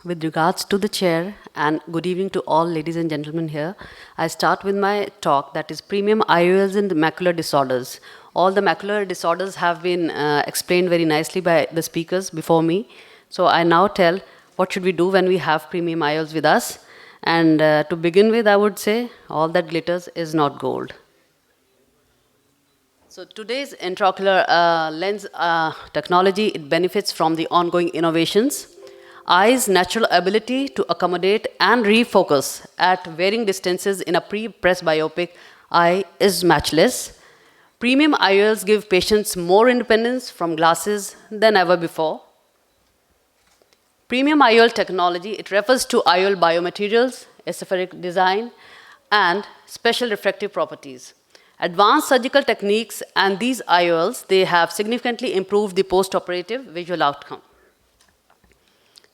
With regards to the chair, and good evening to all ladies and gentlemen here, I start with my talk that is premium IOLs and macular disorders. All the macular disorders have been explained very nicely by the speakers before me. So I now tell what should we do when we have premium IOLs with us. And to begin with, I would say all that glitters is not gold. So today's intraocular lens technology, it benefits from the ongoing innovations. Eye's natural ability to accommodate and refocus at varying distances in a pre-presbyopic eye is matchless. Premium IOLs give patients more independence from glasses than ever before. Premium IOL technology, it refers to IOL biomaterials, aspheric design, and special refractive properties. Advanced surgical techniques and these IOLs, they have significantly improved the post-operative visual outcome.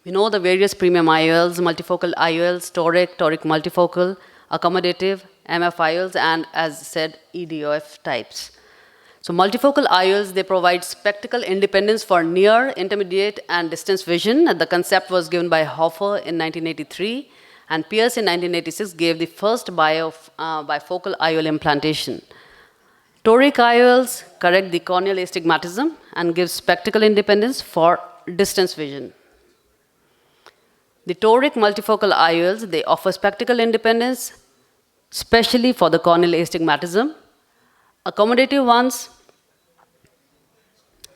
We know the various premium IOLs, multifocal IOLs, toric multifocal, accommodative, MF IOLs, and as said, EDOF types. So multifocal IOLs, they provide spectacle independence for near, intermediate, and distance vision. The concept was given by Hoffer in 1983, and Pierce in 1986 gave the first bifocal IOL implantation. Toric IOLs correct the corneal astigmatism and give spectacle independence for distance vision. The toric multifocal IOLs, they offer spectacle independence, especially for the corneal astigmatism. Accommodative ones,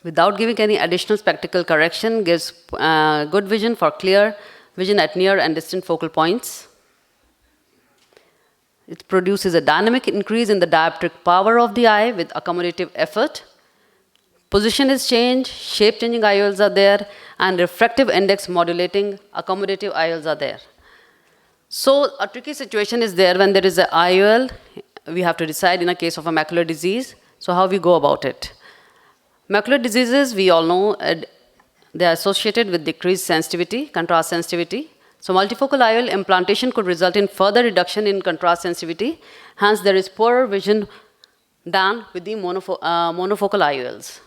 without giving any additional spectacle correction, gives good vision for clear vision at near and distant focal points. It produces a dynamic increase in the dioptric power of the eye with accommodative effort. Position is changed, shape-changing IOLs are there, and refractive index modulating accommodative IOLs are there. So a tricky situation is there when there is an IOL. We have to decide in a case of a macular disease. So how we go about it? Macular diseases, we all know, they are associated with decreased sensitivity, contrast sensitivity. So multifocal IOL implantation could result in further reduction in contrast sensitivity. Hence, there is poorer vision than with the monofocal IOLs.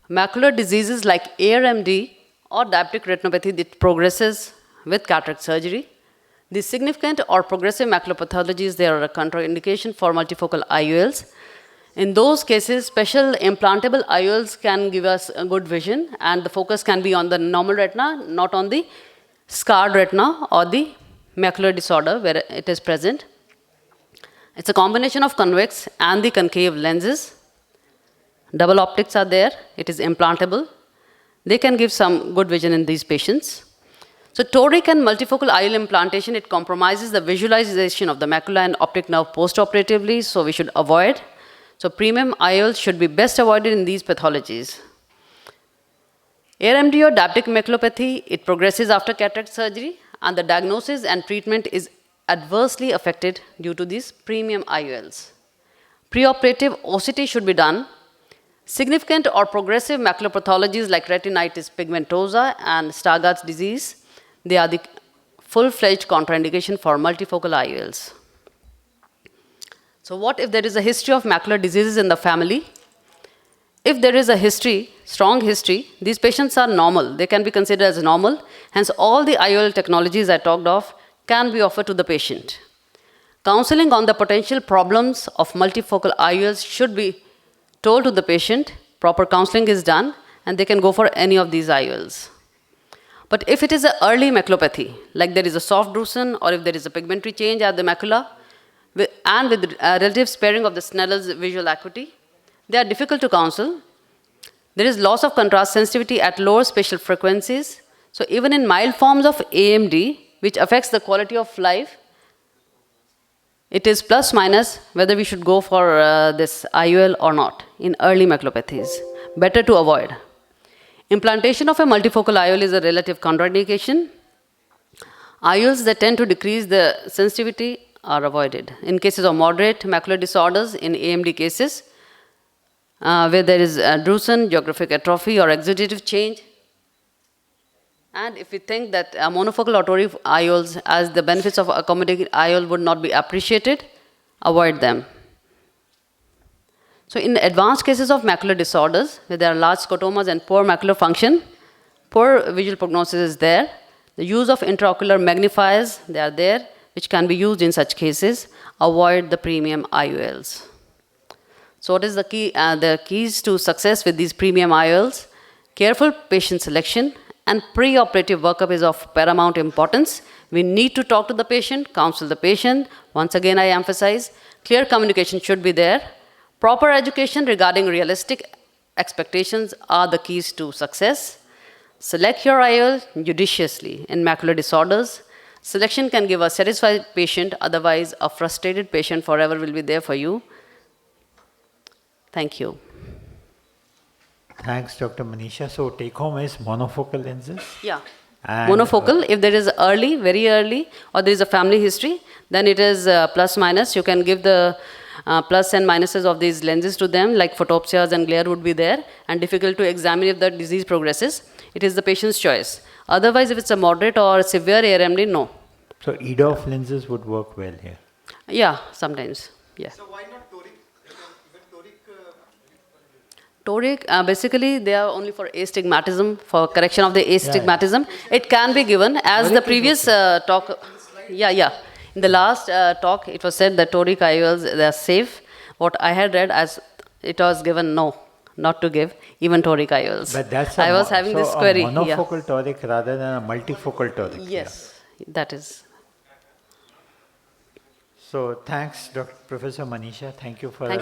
Macular diseases like ARMD or diabetic retinopathy that progresses with cataract surgery. The significant or progressive macular pathologies, they are a contraindication for multifocal IOLs. In those cases, special implantable IOLs can give us a good vision, and the focus can be on the normal retina, not on the scarred retina or the macular disorder where it is present. It's a combination of convex and the concave lenses. Double optics are there. It is implantable. They can give some good vision in these patients. So toric and multifocal IOL implantation, it compromises the visualization of the macula and optic nerve post-operatively, so we should avoid. So premium IOLs should be best avoided in these pathologies. ARMD or diabetic maculopathy, it progresses after cataract surgery, and the diagnosis and treatment is adversely affected due to these premium IOLs. Preoperative OCT should be done. Significant or progressive macular pathologies like retinitis pigmentosa and Stargardt's disease, they are the full-fledged contraindication for multifocal IOLs. So what if there is a history of macular diseases in the family? If there is a history, strong history, these patients are normal. They can be considered as normal. Hence, all the IOL technologies I talked of can be offered to the patient. Counseling on the potential problems of multifocal IOLs should be told to the patient. Proper counseling is done, and they can go for any of these IOLs. But if it is an early maculopathy, like there is a soft drusen, or if there is a pigmentary change at the macula, and with relative sparing of the Sneller's visual acuity, they are difficult to counsel. There is loss of contrast sensitivity at lower spatial frequencies. So even in mild forms of AMD, which affects the quality of life, it is plus minus whether we should go for this IOL or not in early maculopathies. Better to avoid. Implantation of a multifocal IOL is a relative contraindication. IOLs that tend to decrease the sensitivity are avoided. In cases of moderate macular disorders, in AMD cases, where there is drusen, geographic atrophy, or exudative change. And if we think that monofocal or toric IOLs, as the benefits of accommodating IOL would not be appreciated, avoid them. So in advanced cases of macular disorders, where there are large scotomas and poor macular function, poor visual prognosis is there, The use of intraocular magnifiers, they are there, which can be used in such cases. Avoid the premium IOLs. So what is the key? The keys to success with these premium IOLs? Careful patient selection and pre-operative workup is of paramount importance. We need to talk to the patient, counsel the patient. Once again, I emphasize, clear communication should be there. Proper education regarding realistic expectations are the keys to success. Select your IOL judiciously in macular disorders. Selection can give a satisfied patient, otherwise a frustrated patient forever will be there for you. Thank you. Thanks, Dr. Manisha. So take home is monofocal lenses? Yeah. And, monofocal, if there is early, very early, or there is a family history, then it is plus minus. You can give the plus and minuses of these lenses to them, like photopsias and glare would be there, and difficult to examine if the disease progresses. It is the patient's choice. Otherwise, if it's a moderate or severe ARMD, no. So EDOF lenses would work well here? Yeah, sometimes, yeah. So why not toric? Even toric... Toric, basically, they are only for astigmatism, for correction of the astigmatism. Yeah. It can be given, as the previous talk, in the last talk, it was said that toric IOLs, they are safe. What I had read, as it was given, no, not to give, even toric IOLs. But that's I was having this query. A monofocal toric rather than a multifocal toric. Yes, that is. So thanks, Professor Manisha. Thank you for